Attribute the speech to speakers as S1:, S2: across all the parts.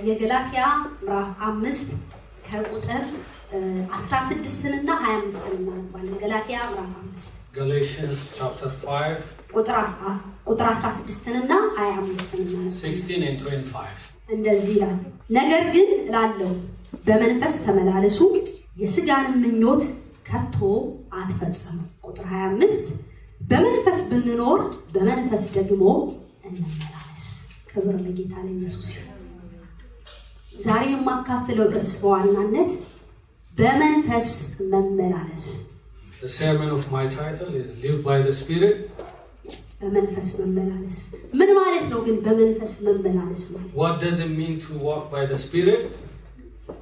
S1: የገላትያ ምዕራፍ 5 ከቁጥር 16 እና 25 እናነባለን። ገላትያ ምዕራፍ 5
S2: Galatians chapter 5
S1: ቁጥር 16 እና 25 እናነባለን።
S2: 16 and 25
S1: እንደዚህ ይላል። ነገር ግን እላለሁ በመንፈስ ተመላለሱ የሥጋን ምኞት ከቶ አትፈጽሙ። ቁጥር 25 በመንፈስ ብንኖር በመንፈስ ደግሞ እንመላለስ። ክብር ለጌታ ለኢየሱስ ይሁን። ዛሬ የማካፍለው ርዕስ በዋናነት በመንፈስ መመላለስ።
S2: The sermon of my title is Live by the Spirit.
S1: በመንፈስ መመላለስ ምን ማለት ነው ግን? በመንፈስ መመላለስ ማለት
S2: What does it mean to walk by the Spirit?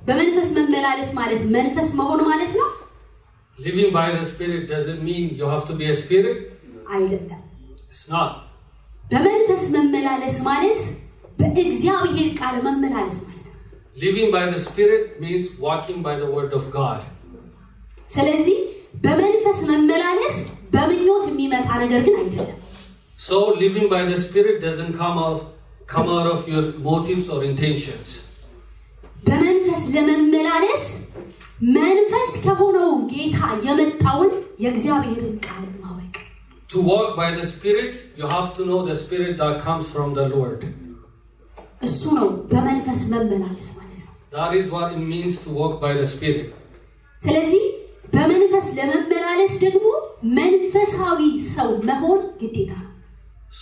S1: በመንፈስ መመላለስ ማለት መንፈስ መሆን ማለት ነው?
S2: Living by the Spirit doesn't mean you have to be a spirit.
S1: አይደለም።
S2: It's not.
S1: በመንፈስ መመላለስ ማለት በእግዚአብሔር ቃል መመላለስ ማለት ነው።
S2: Living by the Spirit means walking by the word of God.
S1: ስለዚህ በመንፈስ መመላለስ በምኞት የሚመጣ ነገር ግን አይደለም።
S2: So living by the Spirit doesn't come out of your motives or intentions.
S1: በመንፈስ ለመመላለስ መንፈስ ከሆነው ጌታ የመጣውን የእግዚአብሔርን ቃል ማወቅ።
S2: To walk by the Spirit, you have to know the Spirit that comes from the Lord.
S1: እሱ ነው በመንፈስ መመላለስ ማለት ነው።
S2: That is what it means to walk by the Spirit.
S1: ስለዚህ በመንፈስ ለመመላለስ ደግሞ መንፈሳዊ ሰው መሆን ግዴታ ነው።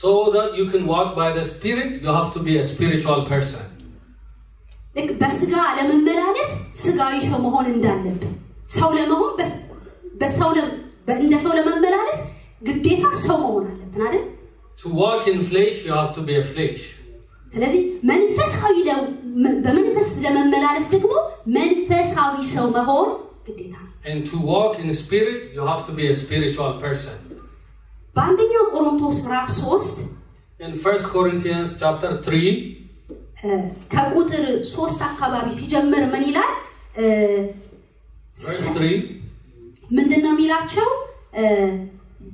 S2: So that you can walk by the Spirit, you have to be a spiritual person.
S1: ልክ በስጋ ለመመላለስ ስጋዊ ሰው መሆን እንዳለብን ሰው ለመሆን እንደ ሰው ለመመላለስ ግዴታ ሰው መሆን አለብን አይደል?
S2: To walk in flesh, you have to be a flesh.
S1: ስለዚህ በመንፈስ ለመመላለስ ደግሞ መንፈሳዊ ሰው መሆን ግዴታ ነው።
S2: And to walk in spirit, you have to be a spiritual person.
S1: በአንደኛ ቆሮንቶስ ምዕራፍ 3
S2: In 1 Corinthians chapter 3,
S1: ከቁጥር 3 አካባቢ ሲጀምር ምን ይላል?
S2: verse 3
S1: ምንድነው የሚላቸው?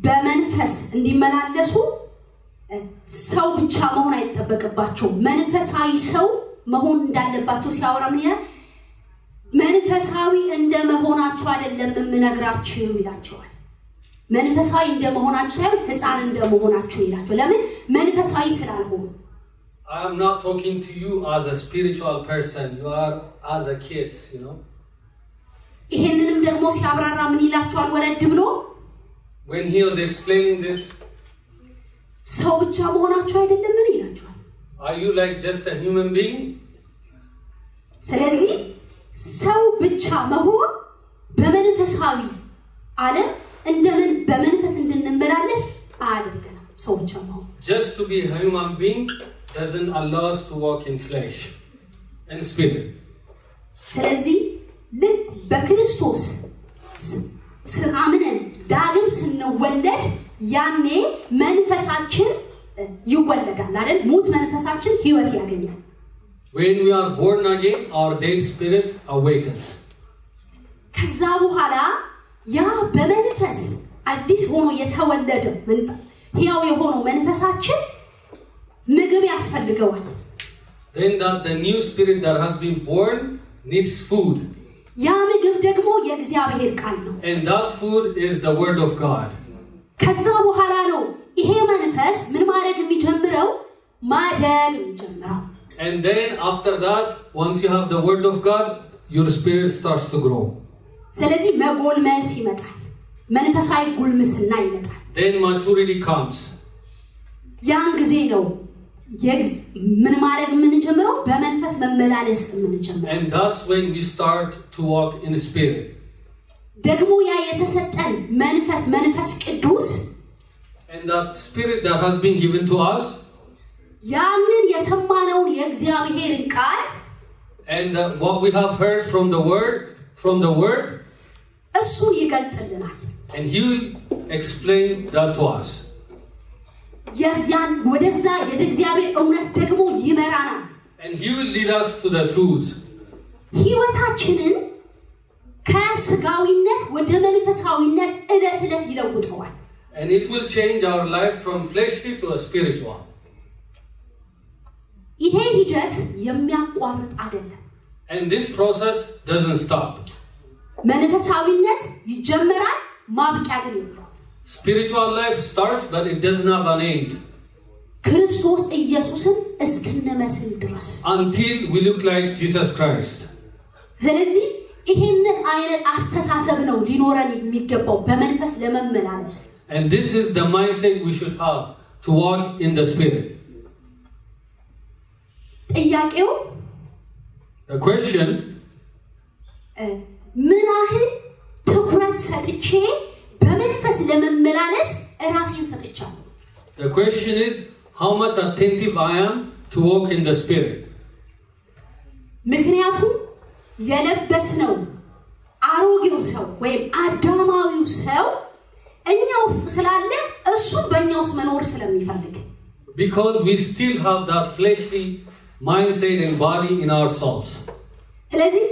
S1: በመንፈስ እንዲመላለሱ ሰው ብቻ መሆን አይጠበቅባቸው፣ መንፈሳዊ ሰው መሆን እንዳለባቸው ሲያወራ ምን ይላል? መንፈሳዊ እንደመሆናችሁ አይደለም የምነግራችሁ ይላቸዋል። መንፈሳዊ እንደመሆናችሁ ሳይሆን ሕፃን እንደመሆናችሁ ይላቸው። ለምን? መንፈሳዊ ስላልሆኑ።
S2: I am not talking to you as a spiritual person, you are as a kids, you know.
S1: ይሄንንም ደግሞ ሲያብራራ ምን ይላቸዋል? ወረድ ብሎ
S2: When he was explaining this,
S1: ሰው ብቻ መሆናችሁ አይደለም ምን ይላቸዋል?
S2: are you like just a human being?
S1: ስለዚህ ሰው ብቻ መሆን በመንፈሳዊ ዓለም እንደምን በመንፈስ እንድንመላለስ አያደርገንም። ሰው ብቻ መሆን
S2: Just to be a human being doesn't allow us to walk in flesh and spirit.
S1: ስለዚህ ልክ በክርስቶስ አምነን ዳግም ስንወለድ ያኔ መንፈሳችን ይወለዳል አይደል? ሙት መንፈሳችን ሕይወት ያገኛል።
S2: When we are born again, our dead spirit awakens.
S1: ከዛ በኋላ ያ በመንፈስ አዲስ ሆኖ የተወለደው ሕያው የሆነው መንፈሳችን ምግብ ያስፈልገዋል።
S2: Then that the new spirit that has been born needs food.
S1: ያ ምግብ ደግሞ የእግዚአብሔር ቃል ነው።
S2: And that food is the word of God.
S1: ከዛ በኋላ ነው ይሄ መንፈስ ምን ማድረግ የሚጀምረው? ማደግ የሚጀምረው።
S2: And then after that, once you have the word of God, your spirit starts to grow.
S1: ስለዚህ መጎልመስ ይመጣል። መንፈሳዊ ጉልምስና ይመጣል።
S2: Then maturity comes.
S1: ያን ጊዜ ነው ምን ማድረግ የምንጀምረው? በመንፈስ መመላለስ የምንጀምረው።
S2: And that's when we start to walk in spirit.
S1: ደግሞ ያ የተሰጠን መንፈስ ቅዱስ
S2: And that spirit that has been given to us,
S1: ያንን የሰማነውን የእግዚአብሔርን ቃል
S2: and what we have heard from the word,
S1: እሱን ይገልጥልናል።
S2: and he will explain that to us.
S1: ያን ወደዛ የእግዚአብሔር እውነት ደግሞ ይመራናል።
S2: And he will lead us to the truth.
S1: ሕይወታችንን ከስጋዊነት ወደ መንፈሳዊነት ዕለት ይለውጠዋል።
S2: And it will change our life from fleshly to a spiritual.
S1: ይሄ ሂደት የሚያቋርጥ አይደለም።
S2: And this process doesn't stop.
S1: መንፈሳዊነት ይጀምራል ማብቂያ ግን የለውም።
S2: Spiritual life starts but it doesn't have an end.
S1: ክርስቶስ ኢየሱስን እስክንመስል ድረስ
S2: Until we look like Jesus Christ.
S1: ስለዚህ ይሄንን አይነት አስተሳሰብ ነው ሊኖረን የሚገባው በመንፈስ ለመመላለስ።
S2: And this is the mindset we should have to walk in the Spirit.
S1: ጥያቄው
S2: The question,
S1: ምን ያህል ትኩረት ሰጥቼ በመንፈስ ለመመላለስ ራሴን ሰጥቻለሁ?
S2: the question is how much attentive I am to walk in the Spirit.
S1: ምክንያቱም የለበስነው አሮጌው ሰው ወይም አዳማዊው ሰው እኛ ውስጥ ስላለ እሱ በእኛ ውስጥ መኖር ስለሚፈልግ
S2: Because we still have that fleshly mindset and body in our souls.
S1: ስለዚህ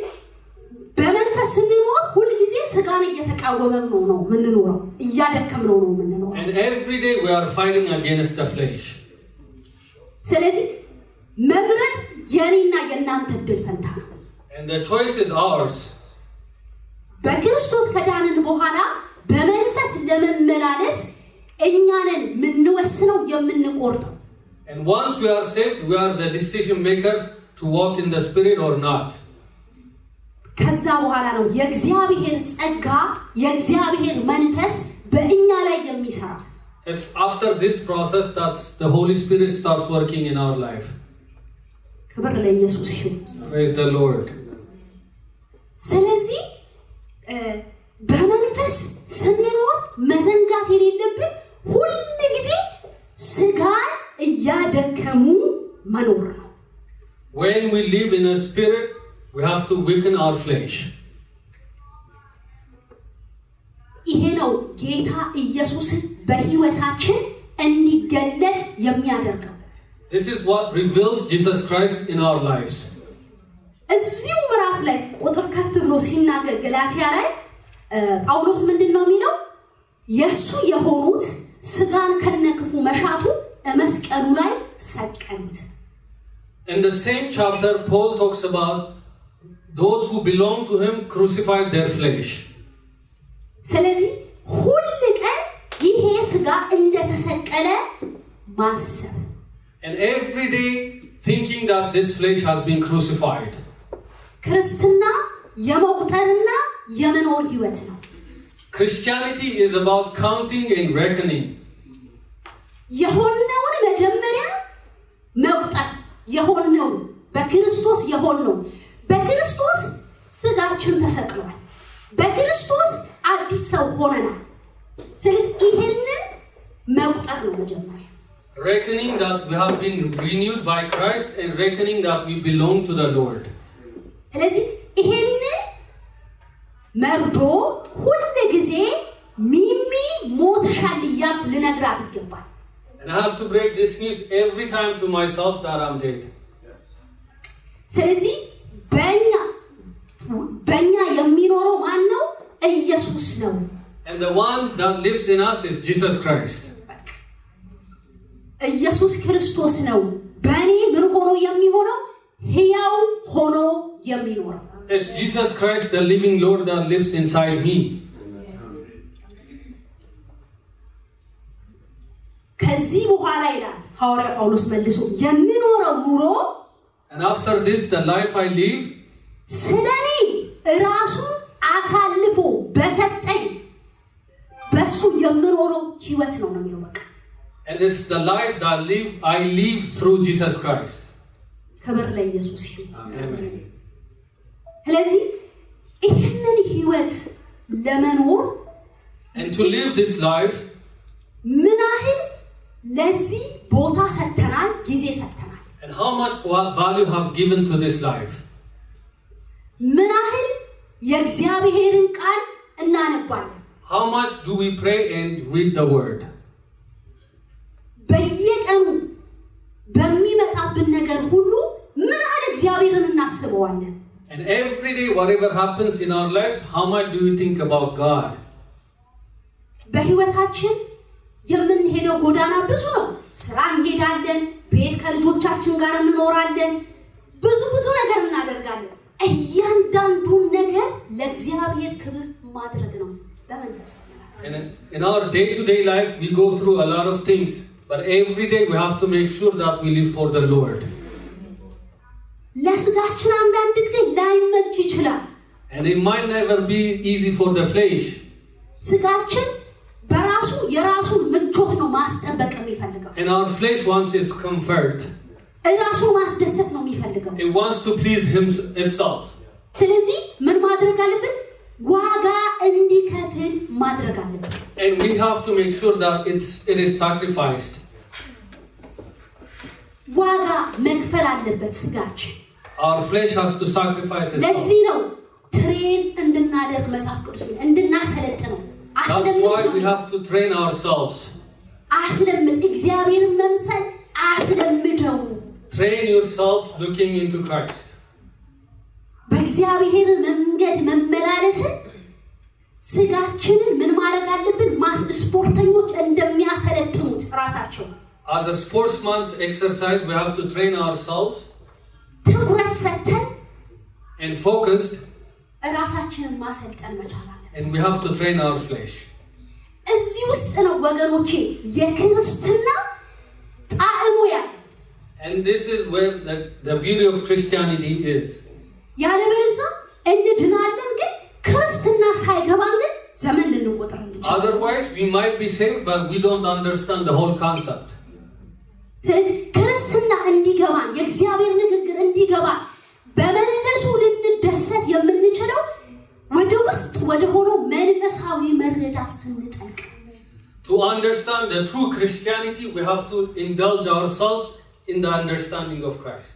S1: በመንፈስ ስንኖር ሁሉ ጊዜ ስጋን እየተቃወመን ነው የምንኖረው እያደከምነው ነው የምንኖረው.
S2: And every day we are fighting against the flesh.
S1: ስለዚህ መምረጥ የኔና የናንተ ድል ፈንታ ነው.
S2: And the choice is ours.
S1: በክርስቶስ ከዳንን በኋላ በመንፈስ ለመመላለስ እኛንን ምንወስነው የምንቆርጠው.
S2: And once we are saved, we are the decision makers to walk in the Spirit or not.
S1: ከዛ በኋላ ነው የእግዚአብሔር ጸጋ የእግዚአብሔር መንፈስ በእኛ ላይ የሚሰራ.
S2: It's after this process that the Holy Spirit starts working in our life.
S1: ክብር ለኢየሱስ ይሁን.
S2: Praise the Lord.
S1: ስለዚህ በመንፈስ ስንኖር መዘንጋት የሌለብን ሁሉ ጊዜ ስጋን እያደከሙ መኖር ነው.
S2: When we live in a spirit, we have to weaken our flesh.
S1: ይሄ ነው ጌታ ኢየሱስን በህይወታችን እንዲገለጥ የሚያደርገው.
S2: This is what reveals Jesus Christ in our lives.
S1: እዚሁ ምዕራፍ ላይ ቁጥር ከፍ ብሎ ሲናገር ገላትያ ላይ ጳውሎስ ምንድነው የሚለው? የሱ የሆኑት ስጋን ከነክፉ መሻቱ መስቀሉ ላይ ሰቀሉት.
S2: In the same chapter, Paul talks about those who belong to him crucified their flesh.
S1: ስለዚህ ሁሉ ቀን ይሄ ስጋ እንደተሰቀለ ማሰብ.
S2: And every day thinking that this flesh has been crucified.
S1: ክርስትና የመቁጠርና የመኖር ህይወት ነው.
S2: Christianity is about counting and reckoning.
S1: የሆነውን መጀመሪያ መቁጠር የሆነው በክርስቶስ የሆነው በክርስቶስ ስጋችን ተሰቅሏል. በክርስቶስ አዲስ ሰው ሆነናል. ስለዚህ ይሄንን መቁጠር ነው መጀመሪያ.
S2: Reckoning that we have been renewed by Christ and reckoning that we belong to the Lord.
S1: ስለዚህ ይሄንን መርዶ ሁሉ ጊዜ ሚሚ ሞተሻል እያልኩ ልነግራት ይገባል.
S2: And I have to break this news every time to myself that I'm dead.
S1: ስለዚህ በእኛ የሚኖረው ማን ነው? ኢየሱስ ነው.
S2: And the one that lives in us is Jesus Christ.
S1: ኢየሱስ ክርስቶስ ነው በእኔ ምን ሆኖ የሚሆነው? ሕያው ሆኖ የሚኖረው.
S2: It's Jesus Christ, the living Lord, that lives inside me.
S1: ከዚህ በኋላ ይላል ሐዋርያ ጳውሎስ መልሶ የሚኖረው ኑሮ
S2: And after this, the life I live,
S1: ስለኔ ራሱን አሳልፎ በሰጠኝ በሱ የምኖረው ህይወት ነው የሚለው በቃ.
S2: and it's the life that I live through Jesus Christ.
S1: ክብር ለኢየሱስ ይሁን.
S2: Amen.
S1: ስለዚህ ይህንን ህይወት ለመኖር
S2: And to live this life,
S1: ምን ያህል ለዚህ ቦታ ሰጥተናል፣ ጊዜ ሰጥተናል.
S2: and how much value have given to this life.
S1: ምን ያህል የእግዚአብሔርን ቃል እናነባለን.
S2: How much do we pray and read the word?
S1: በየቀኑ በሚመጣብን ነገር ሁሉ ምን ያህል እግዚአብሔርን እናስበዋለን.
S2: And every day, whatever happens in our lives, how much do we think about God?
S1: በህይወታችን የምንሄደው ጎዳና ብዙ ነው። ስራ እንሄዳለን፣ ቤት ከልጆቻችን ጋር እንኖራለን፣ ብዙ ነገር እናደርጋለን። እያንዳንዱን ነገር ለእግዚአብሔር ክብር ማድረግ ነው በመንፈስ።
S2: In our day-to-day life, we go through a lot of things, but every day we have to make sure that we live for the Lord.
S1: ለስጋችን አንዳንድ ጊዜ ላይመች ይችላል.
S2: And it might never be easy for the flesh.
S1: ስጋችን በራሱ የራሱን ምቾት ነው ማስጠበቅ የሚፈልገው.
S2: And our flesh wants its comfort.
S1: ራሱን ማስደሰት ነው የሚፈልገው.
S2: It wants to please itself.
S1: ስለዚህ ምን ማድረግ አለብን? ዋጋ እንዲከፍል ማድረግ አለብን.
S2: And we have to make sure that it is sacrificed.
S1: ዋጋ መክፈል አለበት ስጋችን.
S2: Our flesh has to sacrifice itself.
S1: ለዚህ ነው ትሬን እንድናደርግ መጽሐፍ ቅዱስ እንድናሰለጥነው
S2: That's why we have to train ourselves.
S1: አስለምድ እግዚአብሔርን መምሰል አስለምደው.
S2: Train yourself looking into Christ.
S1: በእግዚአብሔር መንገድ መመላለስን ስጋችንን ምን ማድረግ አለብን? ስፖርተኞች እንደሚያሰለጥኑት ራሳቸው.
S2: As a sportsman's exercise, we have to train ourselves.
S1: ትኩረት ሰጥተን
S2: and focused.
S1: ራሳችንን ማሰልጠን መቻል አለብን.
S2: And we have to train our flesh.
S1: እዚህ ውስጥ ነው ወገኖቼ የክርስትና ጣዕሙ ያለው.
S2: And this is where the beauty of Christianity is.
S1: ያለበለዚያ እንድናለን ግን ክርስትና ሳይገባን ግን ዘመን ልንቆጥር እንችላለን.
S2: Otherwise we might be saved but we don't understand the whole concept.
S1: ስለዚህ ክርስትና እንዲገባን የእግዚአብሔር ንግግር እንዲገባን በመንፈሱ ልንደሰት የምንችለው ወደ ውስጥ ወደ ሆነው መንፈሳዊ መረዳት ስንጠልቅ።
S2: To understand the true Christianity, we have to indulge ourselves in the understanding of Christ.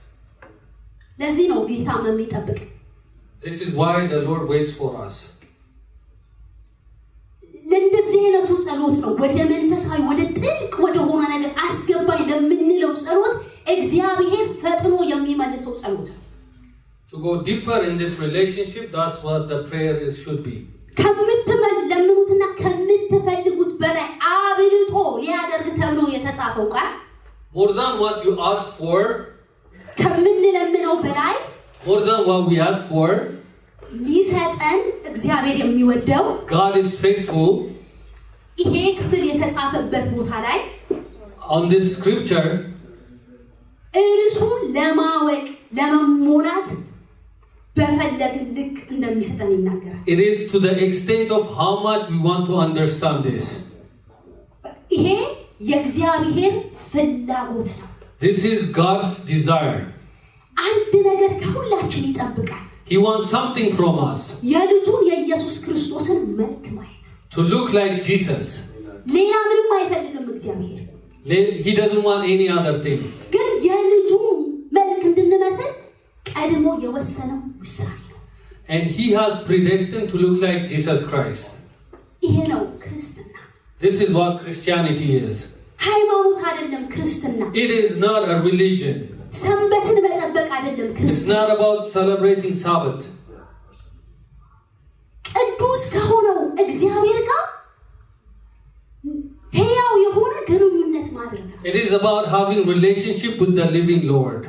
S1: ለዚህ ነው ጌታ የሚጠብቅ.
S2: This is why the Lord waits for us.
S1: ለእንደዚህ አይነቱ ጸሎት ነው ወደ መንፈሳዊ ወደ ጥልቅ ወደ ሆነ ነገር አስገባኝ ለምንለው ጸሎት እግዚአብሔር ፈጥኖ የሚመልሰው ጸሎት ነው.
S2: To go deeper in this relationship, that's what the prayer should be.
S1: ከምትለምኑትና ከምትፈልጉት በላይ አብልጦ ሊያደርግ ተብሎ የተጻፈው ቃል
S2: more than what you ask for,
S1: ከምንለምነው በላይ
S2: more than what we ask for,
S1: ሊሰጠን እግዚአብሔር የሚወደው
S2: God is faithful.
S1: ይሄ ክፍል የተጻፈበት ቦታ ላይ
S2: on this scripture
S1: እርሱን ለማወቅ ለመሞላት በፈለግን ልክ እንደሚሰጠን ይናገራል.
S2: It is to the extent of how much we want to understand this.
S1: ይሄ የእግዚአብሔር ፍላጎት ነው.
S2: This is God's desire.
S1: አንድ ነገር ከሁላችን ይጠብቃል.
S2: He wants something from us.
S1: የልጁን የኢየሱስ ክርስቶስን መልክ ማየት.
S2: To look like Jesus.
S1: ሌላ ምንም አይፈልግም እግዚአብሔር.
S2: He doesn't want any other thing.
S1: ግን የልጁን መልክ እንድንመስል ቀድሞ የወሰነው ውሳኔ ነው.
S2: And he has predestined to look like Jesus Christ.
S1: ይሄ ነው ክርስትና.
S2: This is what Christianity is.
S1: ሃይማኖት አይደለም ክርስትና.
S2: It is not a religion.
S1: ሰንበትን መጠበቅ አይደለም ክርስትና.
S2: It's not about celebrating Sabbath.
S1: ቅዱስ ከሆነው እግዚአብሔር ጋር ሕያው የሆነ ግንኙነት ማድረግ ነው.
S2: It is about having relationship with the living Lord.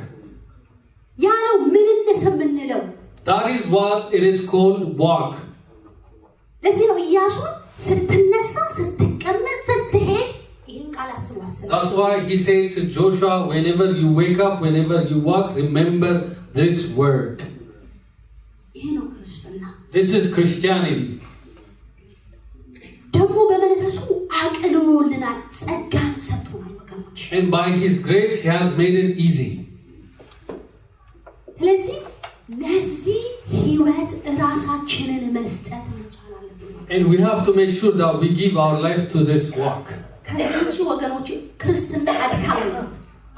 S1: ያ ነው ምንነስ የምንለው.
S2: That is what it is called walk.
S1: ለዚህ ነው ኢያሱን ስትነሳ ስትቀመጥ ስትሄድ ይህን ቃል አስቡ.
S2: That's why he said to Joshua, whenever you wake up, whenever you walk, remember this word.
S1: ይሄ ነው ክርስትና.
S2: This is Christianity.
S1: ደግሞ በመንፈሱ አቅልሎልናል፣ ጸጋን ሰጥቶናል ወገኖች.
S2: And by his grace he has made it easy.
S1: ስለዚህ ለዚህ ህይወት ራሳችንን መስጠት መቻል አለብን.
S2: And we have to make sure that we give our life to this walk.
S1: ከዚህ ወገኖች ክርስትና አድካሚ ነው.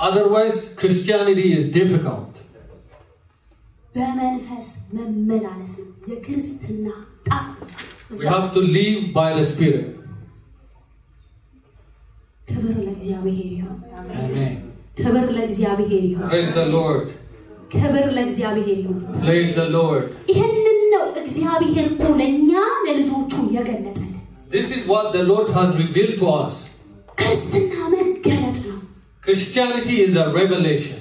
S2: Otherwise Christianity is difficult.
S1: በመንፈስ መመላለስ ነው የክርስትና ጣዕም.
S2: We have to live by the Spirit.
S1: ክብር ለእግዚአብሔር ይሁን.
S2: Amen.
S1: ክብር ለእግዚአብሔር ይሁን.
S2: Praise the Lord.
S1: ክብር ለእግዚአብሔር ይሁን.
S2: Praise the Lord.
S1: ይህንን ነው እግዚአብሔር እኮ ለእኛ ለልጆቹ የገለጠልን.
S2: This is what the Lord has revealed to us.
S1: ክርስትና መገለጥ ነው።
S2: Christianity is a revelation.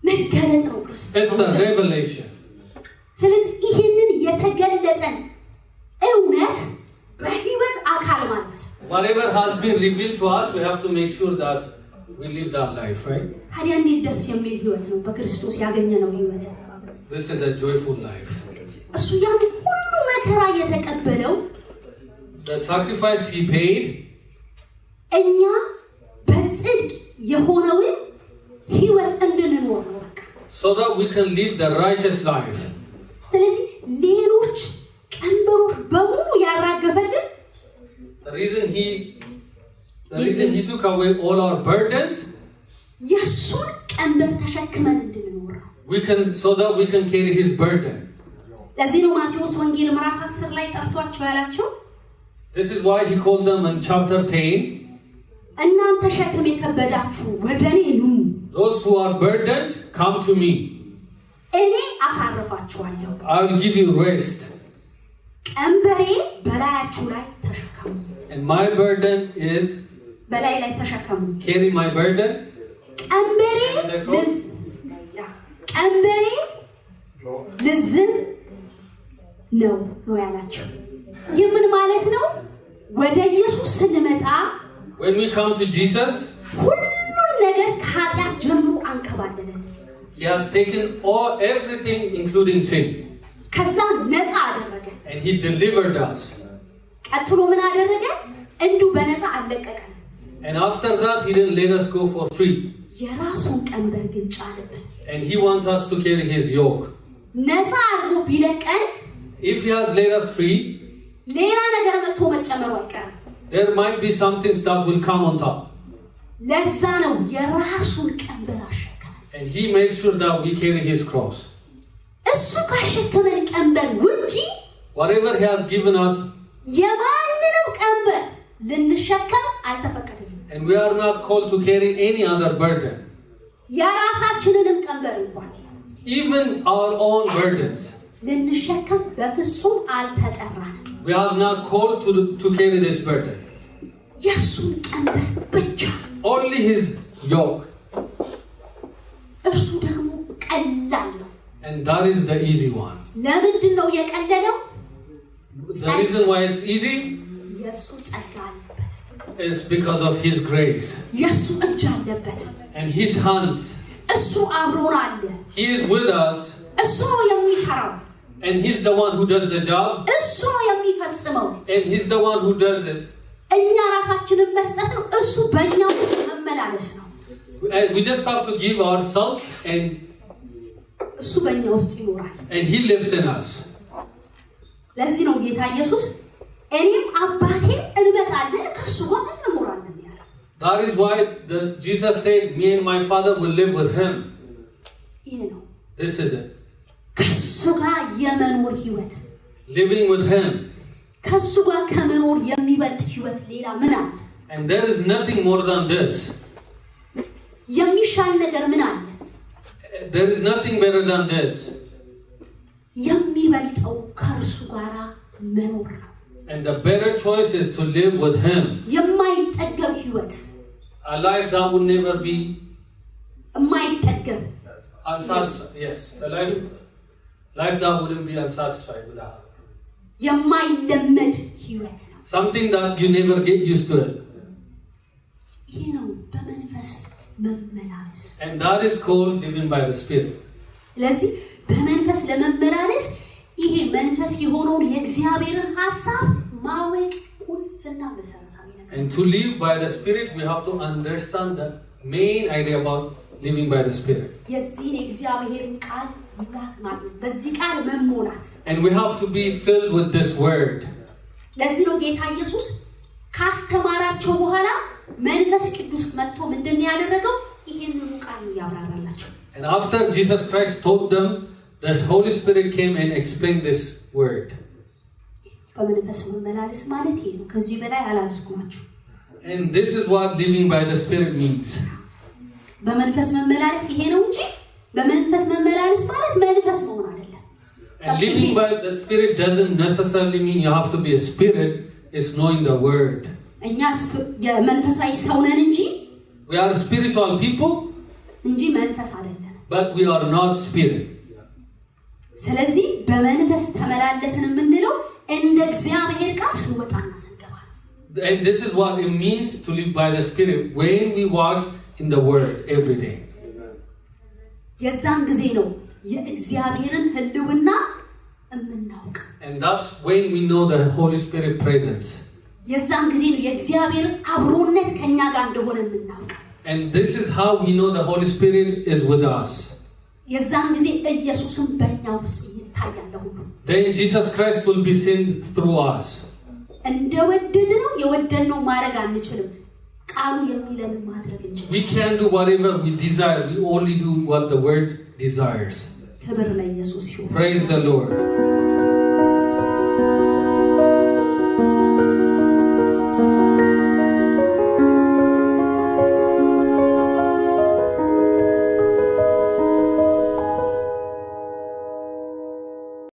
S1: መገለጥ ነው ክርስትና።
S2: It's a revelation.
S1: ስለዚህ ይህንን የተገለጠን እውነት በህይወት አካል ማልበስ።
S2: Whatever has been revealed to us, we have to make sure that we live that life, right?
S1: ታዲያ እንዴት ደስ የሚል ህይወት ነው በክርስቶስ ያገኘነው ህይወት።
S2: This is a joyful life.
S1: እሱ ያን ሁሉ መከራ የተቀበለው
S2: The sacrifice he paid,
S1: እኛ በጽድቅ የሆነውን ህይወት እንድንኖር ነው በቃ።
S2: so that we can live the righteous life.
S1: ስለዚህ ሌሎች ቀንበሮች በሙሉ ያራገፈልን
S2: The reason he took away all our burdens,
S1: የሱን ቀንበር ተሸክመን እንድንኖር ነው።
S2: so that we can carry his burden.
S1: ለዚህ ነው ማቴዎስ ወንጌል ምዕራፍ 10 ላይ ጠርቷቸው ያላቸው።
S2: This is why he called them in chapter 10,
S1: እናንተ ሸክም የከበዳችሁ ወደኔ ኑ፣
S2: those who are burdened, come to me.
S1: እኔ አሳርፋችኋለሁ።
S2: I will give you rest.
S1: ቀንበሬ በላያችሁ ላይ ተሸከሙ።
S2: And my burden is,
S1: በላይ ላይ ተሸከሙ።
S2: carry my burden.
S1: ቀንበሬ ልዝብ ነው ያላቸው። ይህ ምን ማለት ነው? ወደ ኢየሱስ ስንመጣ
S2: When we come to Jesus,
S1: ሁሉን ነገር ከኃጢአት ጀምሮ አንከባለለን።
S2: he has taken everything including sin.
S1: ከዛ ነፃ አደረገ።
S2: And he delivered us.
S1: ቀጥሎ ምን አደረገ? እንዲሁ በነፃ አለቀቀን።
S2: And after that, he didn't let us go for free.
S1: የራሱን ቀንበር ግን ጫነብን።
S2: And he wants us to carry his yoke.
S1: ነፃ አድርጎ ቢለቀን
S2: If he has let us free,
S1: ሌላ ነገር መጥቶ መጨመሩ አይቀርም።
S2: there might be something that will come on top.
S1: ለዛ ነው የራሱን ቀንበር አሸከመ።
S2: And he made sure that we carry his cross.
S1: እሱ ካሸከመን ቀንበር ውጪ
S2: Whatever he has given us,
S1: የማንንም ቀንበር ልንሸከም አልተፈቀደልንም።
S2: and we are not called to carry any other burden.
S1: የራሳችንንም ቀንበር እንኳን
S2: Even our own burdens.
S1: ልንሸከም በፍጹም አልተጠራንም።
S2: We are not called to carry this burden.
S1: የሱን ቀንበር ብቻ።
S2: Only his yoke.
S1: እርሱ ደግሞ ቀላል ነው።
S2: And that is the easy one.
S1: ለምንድን ነው የቀለለው?
S2: The reason why it's easy
S1: የሱ ጸጋ አለበት።
S2: is because of his grace.
S1: የሱ እጅ አለበት።
S2: And his hands.
S1: እሱ አብሮን አለ።
S2: He is with us.
S1: እሱ ነው የሚሰራው።
S2: And he's the one who does the job.
S1: እሱ ነው የሚፈጽመው።
S2: And he's the one who does it.
S1: እኛ ራሳችንን መስጠት ነው። እሱ በእኛ ውስጥ መመላለስ ነው።
S2: We just have to give ourselves, and
S1: እሱ በእኛ ውስጥ ይኖራል።
S2: And he lives in us.
S1: ለዚህ ነው ጌታ ኢየሱስ እኔም አባቴም እንመጣለን ከሱ ጋር እንኖራለን ያለው።
S2: That is why Jesus said, me and my Father will live with him.
S1: ይሄ ነው
S2: This is it.
S1: ከሱ ጋር የመኖር ህይወት።
S2: Living with him.
S1: ከሱ ጋር ከመኖር የሚበልጥ ህይወት ሌላ ምን አለ?
S2: And there is nothing more than this.
S1: የሚሻል ነገር ምን አለ?
S2: There is nothing better than this.
S1: የሚበልጠው ከእርሱ ጋር መኖር ነው።
S2: And the better choice is to live with him.
S1: የማይጠገብ ህይወት።
S2: A life that will never be
S1: የማይጠገብ
S2: unsatisfied. Yes, a life that wouldn't be unsatisfied without.
S1: የማይለመድ ህይወት ነው።
S2: Something that you never get used to it.
S1: ይሄ ነው በመንፈስ መመላለስ።
S2: And that is called living by the Spirit.
S1: ስለዚህ በመንፈስ ለመመላለስ ይሄ መንፈስ የሆነውን የእግዚአብሔርን ሐሳብ ማወቅ ቁልፍና መሰረታዊ ነገር።
S2: And to live by the Spirit, we have to understand the main idea about living by the Spirit.
S1: የዚህን የእግዚአብሔርን ቃል ሙላት ማግኘት፣ በዚህ ቃል መሞላት።
S2: And we have to be filled with this word.
S1: ለዚህ ነው ጌታ ኢየሱስ ካስተማራቸው በኋላ መንፈስ ቅዱስ መጥቶ ምንድን ነው ያደረገው? ይሄንን ቃል ነው ያብራራላቸው።
S2: And after Jesus Christ taught them, the Holy Spirit came and explained this word.
S1: በመንፈስ መመላለስ ማለት ይሄ ነው። ከዚህ በላይ አላደርግማችሁ።
S2: And this is what living by the Spirit means.
S1: በመንፈስ መመላለስ ይሄ ነው እንጂ በመንፈስ መመላለስ ማለት መንፈስ መሆን አይደለም።
S2: And living by the Spirit doesn't necessarily mean you have to be a spirit. It's knowing the word.
S1: እኛስ የመንፈሳዊ ሰው ነን እንጂ
S2: we are spiritual people
S1: እንጂ መንፈስ አይደለም
S2: but we are not spirit
S1: ስለዚህ በመንፈስ ተመላለስን የምንለው እንደ እግዚአብሔር ቃል ስንወጣና ስንገባ ነው
S2: and this is what it means to live by the spirit when we walk in the word every day
S1: የዛን ጊዜ ነው የእግዚአብሔርን ህልውና እምናውቅ
S2: and that's when we know the Holy Spirit presence
S1: የዛን ጊዜ ነው የእግዚአብሔር አብሮነት ከኛ ጋር እንደሆነ የምናውቅ
S2: and this is how we know the Holy Spirit is with us
S1: የዛን ጊዜ ኢየሱስም በእኛ ውስጥ ይታያል ሁሉ
S2: then Jesus Christ will be seen through us
S1: እንደወደድነው የወደድነው ማድረግ አንችልም ቃሉ የሚለን ማድረግ እንችላለን
S2: we can do whatever we desire we only do what the word desires
S1: ክብር ለኢየሱስ ይሁን
S2: praise the Lord